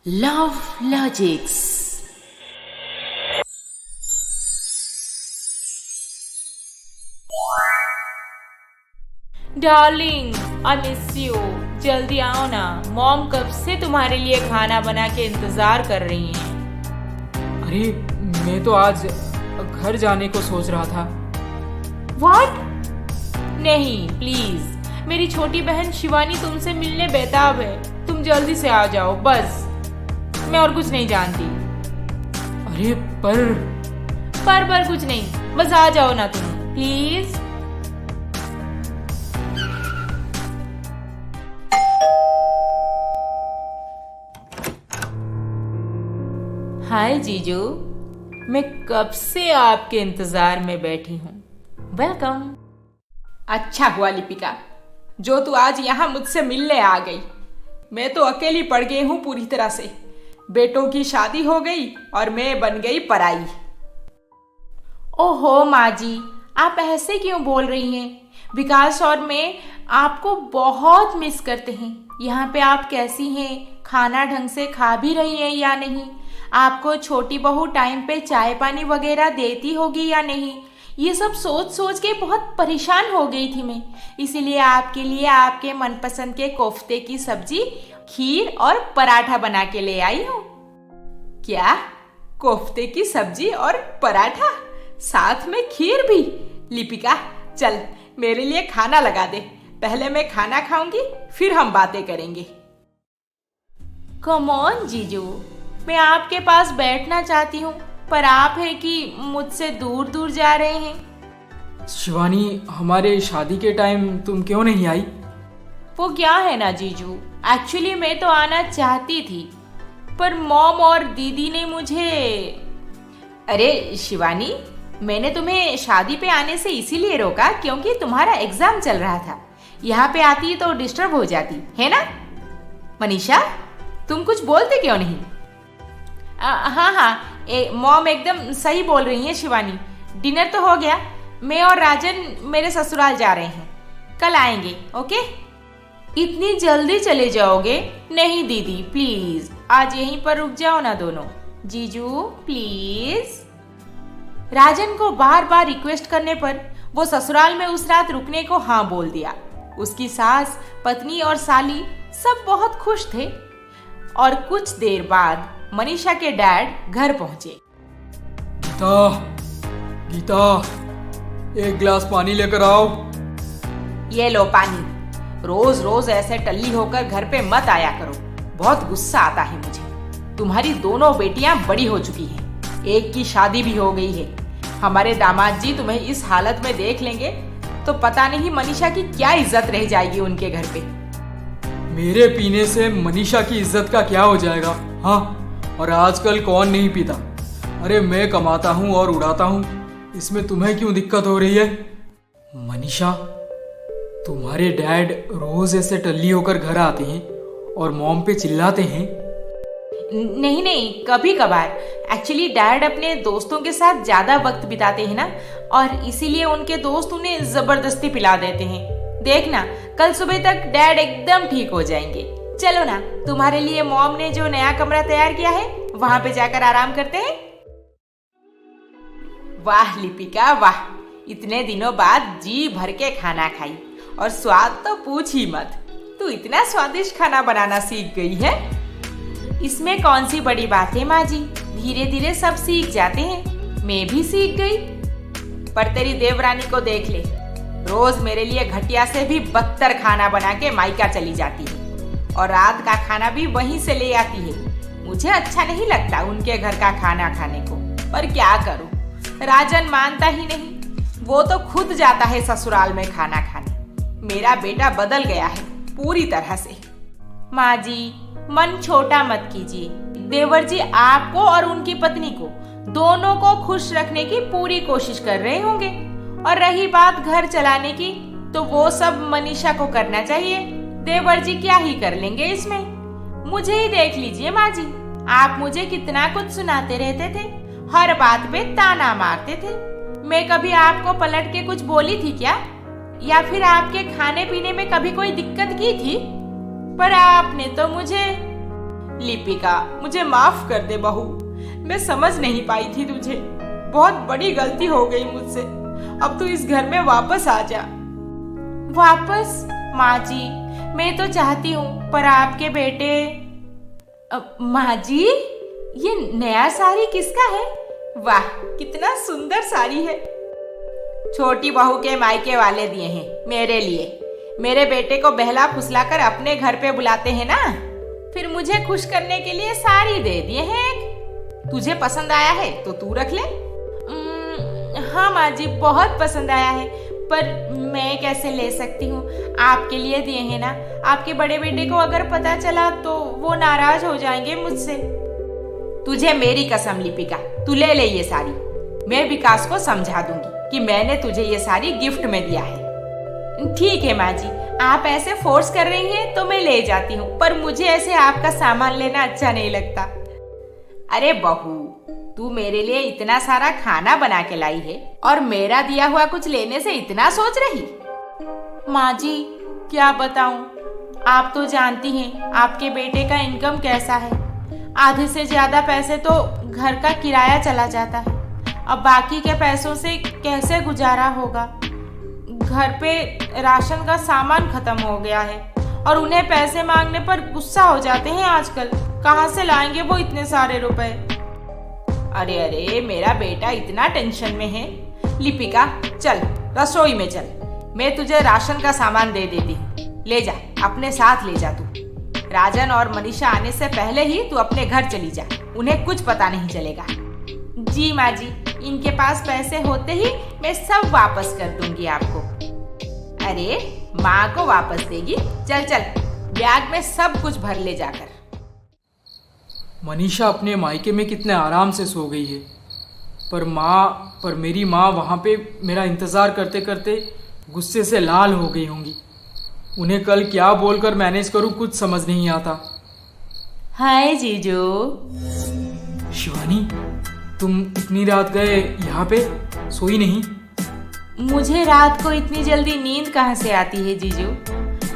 Love Logics. Darling, I miss you. जल्दी आओ ना, मॉम कब से तुम्हारे लिए खाना बना के इंतजार कर रही हैं। अरे मैं तो आज घर जाने को सोच रहा था। व्हाट? नहीं प्लीज, मेरी छोटी बहन शिवानी तुमसे मिलने बेताब है। तुम जल्दी से आ जाओ बस। मैं और कुछ नहीं जानती। अरे पर कुछ नहीं, बस आ जाओ ना तुम प्लीज। हाय जीजू, मैं कब से आपके इंतजार में बैठी हूँ। वेलकम। अच्छा हुआ लिपिका, जो तू आज यहाँ मुझसे मिलने आ गई। मैं तो अकेली पड़ गई हूँ पूरी तरह से। बेटों की शादी हो गई और मैं बन गई पराई। ओहो माँ जी, आप ऐसे क्यों बोल रही हैं? विकास और मैं आपको बहुत मिस करते हैं। यहाँ पे आप कैसी हैं? खाना ढंग से खा भी रही हैं या नहीं? आपको छोटी बहू टाइम पे चाय पानी वगैरह देती होगी या नहीं? ये सब सोच सोच के बहुत परेशान हो गई थी मैं। इसीलिए आपके लिए आपके मनपसंद के कोफ्ते की सब्जी, खीर और पराठा बना के ले आई हूँ। क्या? कोफ्ते की सब्जी और पराठा, साथ में खीर भी? लिपिका चल, मेरे लिए खाना लगा दे। पहले मैं खाना खाऊंगी, फिर हम बातें करेंगे। कम ऑन जीजू, मैं आपके पास बैठना चाहती हूँ, पर आप है कि मुझसे दूर दूर जा रहे हैं। शिवानी, हमारे शादी के टाइम तुम क्यों नहीं आई? वो क्या है ना जीजू, एक्चुअली मैं तो आना चाहती थी, पर मॉम और दीदी ने मुझे। अरे शिवानी, मैंने तुम्हें शादी पे आने से इसीलिए रोका क्योंकि तुम्हारा एग्जाम चल रहा था। यहाँ पे आती तो डिस्टर्ब हो जाती है ना। मनीषा, तुम कुछ बोलते क्यों नहीं? हाँ, मॉम एकदम सही बोल रही है शिवानी। डिनर तो हो गया। मैं और राजन मेरे ससुराल जा रहे हैं, कल आएंगे। ओके? इतनी जल्दी चले जाओगे? नहीं दीदी प्लीज, आज यहीं पर रुक जाओ ना दोनों। जीजू प्लीज। राजन को बार बार रिक्वेस्ट करने पर वो ससुराल में उस रात रुकने को हाँ बोल दिया। उसकी सास, पत्नी और साली सब बहुत खुश थे। और कुछ देर बाद मनीषा के डैड घर पहुंचे। गीता, एक गिलास पानी लेकर आओ। ये लो पानी। रोज रोज ऐसे टल्ली होकर घर पे मत आया करो, बहुत गुस्सा आता है मुझे। तुम्हारी दोनों बेटियां बड़ी हो चुकी हैं, एक की शादी भी हो गई है। हमारे दामाद जी तुम्हें इस हालत में देख लेंगे तो पता नहीं मनीषा की क्या इज्जत रह जाएगी उनके घर पे। मेरे पीने से मनीषा की इज्जत का क्या हो जाएगा? हाँ, और आजकल कौन नहीं पीता? अरे मैं कमाता हूँ और उड़ाता हूँ, इसमें तुम्हें क्यों दिक्कत हो रही है? मनीषा, तुम्हारे डैड रोज ऐसे टल्ली होकर घर आते हैं और मॉम पे चिल्लाते हैं? नहीं, कभी कभार। एक्चुअली डैड अपने दोस्तों के साथ ज्यादा वक्त बिताते हैं ना, और इसीलिए उनके दोस्त उन्हें जबरदस्ती पिला देते हैं। देखना, कल सुबह तक डैड एकदम ठीक हो जाएंगे। चलो ना, तुम्हारे लिए मॉम ने जो नया कमरा तैयार किया है वहां पे जाकर आराम करते हैं। वाह लिपिका वाह, इतने दिनों बाद जी भर के खाना खाई, और स्वाद तो पूछ ही मत। तू इतना स्वादिष्ट खाना बनाना सीख गई है। इसमें कौन सी बड़ी बात है माँ जी, धीरे धीरे सब सीख जाते हैं। मैं भी सीख गई। पर तेरी देवरानी को देख ले, रोज मेरे लिए घटिया से भी बदतर खाना बना के मायका चली जाती है, और रात का खाना भी वहीं से ले आती है। मुझे अच्छा नहीं लगता उनके घर का खाना खाने को, पर क्या करूं, राजन मानता ही नहीं। वो तो खुद जाता है ससुराल में खाना खाने। मेरा बेटा बदल गया है पूरी तरह से। माँ जी, मन छोटा मत कीजिए। देवर जी आपको और उनकी पत्नी को दोनों को खुश रखने की पूरी कोशिश कर रहे होंगे। और रही बात घर चलाने की, तो वो सब मनीषा को करना चाहिए। देवर जी क्या ही कर लेंगे इसमें। मुझे ही देख लीजिए माँ जी, आप मुझे कितना कुछ सुनाते रहते थे, हर बात पे ताना मारते थे। मैं कभी आपको पलट के कुछ बोली थी क्या? या फिर आपके खाने पीने में कभी कोई दिक्कत की थी? पर आपने तो मुझे। लिपिका, मुझे माफ कर दे बहू। मैं समझ नहीं पाई थी तुझे। बहुत बड़ी गलती हो गई मुझसे। अब तू इस घर में वापस आ जा। वापस? माँ जी, मैं तो चाहती हूँ, पर आपके बेटे। माँ जी, ये नया साड़ी किसका है? वाह, कितना सुंदर साड़ी है। छोटी बहू के मायके वाले दिए हैं मेरे लिए। मेरे बेटे को बहला फुसलाकर अपने घर पे बुलाते हैं ना, फिर मुझे खुश करने के लिए साड़ी दे दिए हैं एक। तुझे पसंद आया है तो तू रख ले। हाँ माँ जी, बहुत पसंद आया है, पर मैं कैसे ले सकती हूँ? आपके लिए दिए हैं ना। आपके बड़े बेटे को अगर पता चला तो वो नाराज हो जाएंगे मुझसे। तुझे मेरी कसम लिपिका, तू ले ले ये साड़ी। मैं विकास को समझा दूंगी कि मैंने तुझे ये साड़ी गिफ्ट में दिया है। ठीक है माँ जी, आप ऐसे फोर्स कर रही हैं तो मैं ले जाती हूँ, पर मुझे ऐसे आपका सामान लेना अच्छा नहीं लगता। अरे बहू, तू मेरे लिए इतना सारा खाना बना के लाई है और मेरा दिया हुआ कुछ लेने से इतना सोच रही? माँ जी, क्या बताऊं, आप तो जानती हैं आपके बेटे का इनकम कैसा है। आधे से ज्यादा पैसे तो घर का किराया चला जाता है। अब बाकी के पैसों से कैसे गुजारा होगा? घर पे राशन का सामान खत्म हो गया है और उन्हें पैसे मांगने पर गुस्सा हो जाते हैं आजकल। कहाँ से लाएंगे वो इतने सारे रुपए? अरे अरे, मेरा बेटा इतना टेंशन में है। लिपिका, चल रसोई में चल, मैं तुझे राशन का सामान दे देती हूँ। ले जा, अपने साथ ले जा तू। राजन और मनीषा आने से पहले ही तू अपने घर चली जा, उन्हें कुछ पता नहीं चलेगा। जी माँ जी, इनके पास पैसे होते ही मैं सब वापस कर दूंगी आपको। अरे, माँ को वापस देगी? चल चल, बैग में सब कुछ भर ले जाकर। मनीषा अपने मायके में कितने आराम से सो गई है, पर मेरी माँ वहाँ पे मेरा इंतज़ार करते करते गुस्से से लाल हो गई होंगी। उन्हें कल क्या बोलकर मैनेज करूँ कुछ समझ नहीं आता। हाय जीजू। शिवानी, तुम इतनी रात गए यहाँ पे, सोई नहीं? मुझे रात को इतनी जल्दी नींद कहाँ से आती है जीजू,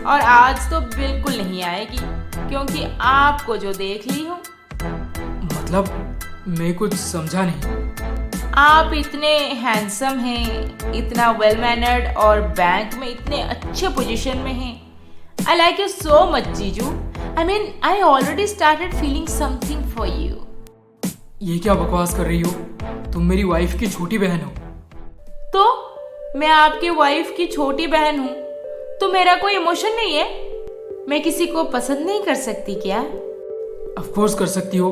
और आज तो बिल्कुल नहीं आएगी, क्योंकि आपको जो देख ली हूँ। मतलब मैं कुछ समझा नहीं। आप इतने हैंडसम हैं, इतना वेल मैनर्ड, और बैंक में इतने अच्छे पोजीशन में हैं। I like you so much जीजू। I mean, I already started feeling something for you. ये क्या बकवास कर रही हो? तुम मेरी वाइफ की छोटी बहन हो। तो मैं आपकी वाइफ की छोटी बहन हूँ तो मेरा कोई इमोशन नहीं है? मैं किसी को पसंद नहीं कर सकती क्या? ऑफ कोर्स कर सकती हो,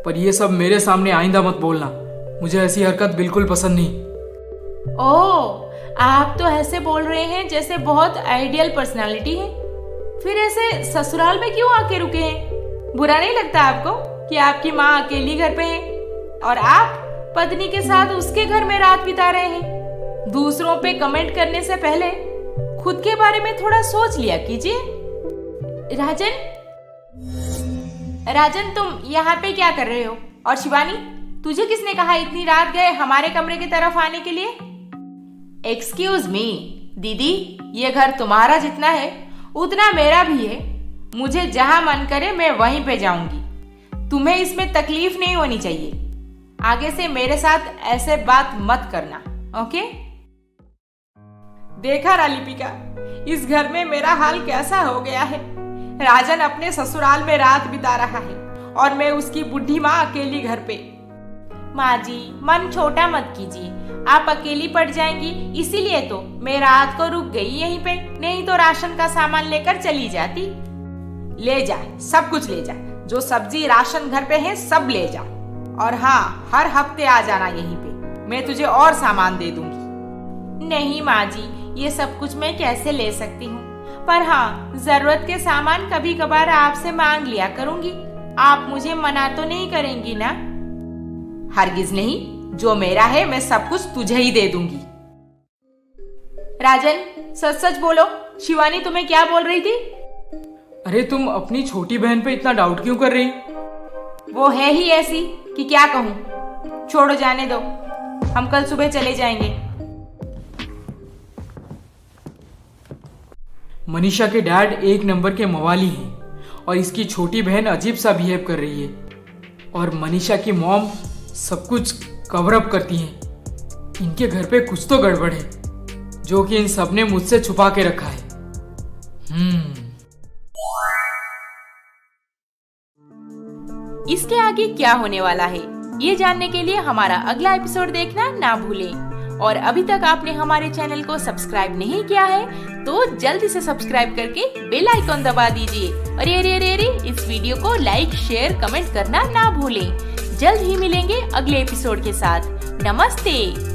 पर ये सब मेरे सामने आइंदा मत बोलना। मुझे ऐसी हरकत बिल्कुल पसंद नहीं। ओह, आप तो ऐसे बोल रहे हैं जैसे बहुत आइडियल पर्सनालिटी है। फिर ऐसे ससुराल में क्यों आके रुके हैं? बुरा नहीं लगता आपको कि आपकी माँ अकेली घर पे है और आप पत्नी के साथ उसके घर में रात बिता रहे हैं? दूसरों पे कमेंट करने से पहले खुद के बारे में थोड़ा सोच लिया कीजिए। राजन, तुम यहाँ पे क्या कर रहे हो? और शिवानी, तुझे किसने कहा इतनी रात गए हमारे कमरे की तरफ आने के लिए? एक्सक्यूज मी दीदी, ये घर तुम्हारा जितना है उतना मेरा भी है। मुझे जहां मन करे मैं वहीं पे जाऊंगी। तुम्हें इसमें तकलीफ नहीं होनी चाहिए। आगे से मेरे साथ ऐसे बात मत करना, ओके? देखा ना लिपिका, इस घर में मेरा हाल कैसा हो गया है। राजन अपने ससुराल में रात बिता रहा है और मैं उसकी बुढ़ी माँ अकेली घर पे। माँ जी, मन छोटा मत कीजिए। आप अकेली पड़ जाएंगी, इसीलिए तो मैं रात को रुक गई यहीं पे, नहीं तो राशन का सामान लेकर चली जाती। ले जा, सब कुछ ले जा। जो सब्जी राशन घर पे है सब ले जा। और हाँ, हर हफ्ते आ जाना यहीं पे, मैं तुझे और सामान दे दूंगी। नहीं माँ जी, ये सब कुछ मैं कैसे ले सकती हूँ? पर हाँ, जरूरत के सामान कभी कभार आपसे मांग लिया करूंगी। आप मुझे मना तो नहीं करेंगी ना? हरगिज नहीं, जो मेरा है मैं सब कुछ तुझे ही दे दूंगी। राजन, सच सच बोलो, शिवानी तुम्हें क्या बोल रही थी? अरे तुम अपनी छोटी बहन पे इतना डाउट क्यों कर रही? वो है ही ऐसी कि क्या कहूँ। छोड़ो, जाने दो, हम कल सुबह चले जाएंगे। मनीषा के डैड एक नंबर के मवाली हैं और इसकी छोटी बहन अजीब सा बिहेव कर रही है और मनीषा की मॉम सब कुछ कवर अप करती हैं। इनके घर पे कुछ तो गड़बड़ है जो कि इन सब ने मुझसे छुपा के रखा है। इसके आगे क्या होने वाला है ये जानने के लिए हमारा अगला एपिसोड देखना ना भूलें। और अभी तक आपने हमारे चैनल को सब्सक्राइब नहीं किया है तो जल्दी से सब्सक्राइब करके बेल आइकॉन दबा दीजिए। अरे अरे अरे अरे इस वीडियो को लाइक शेयर कमेंट करना ना भूलें। जल्द ही मिलेंगे अगले एपिसोड के साथ। नमस्ते।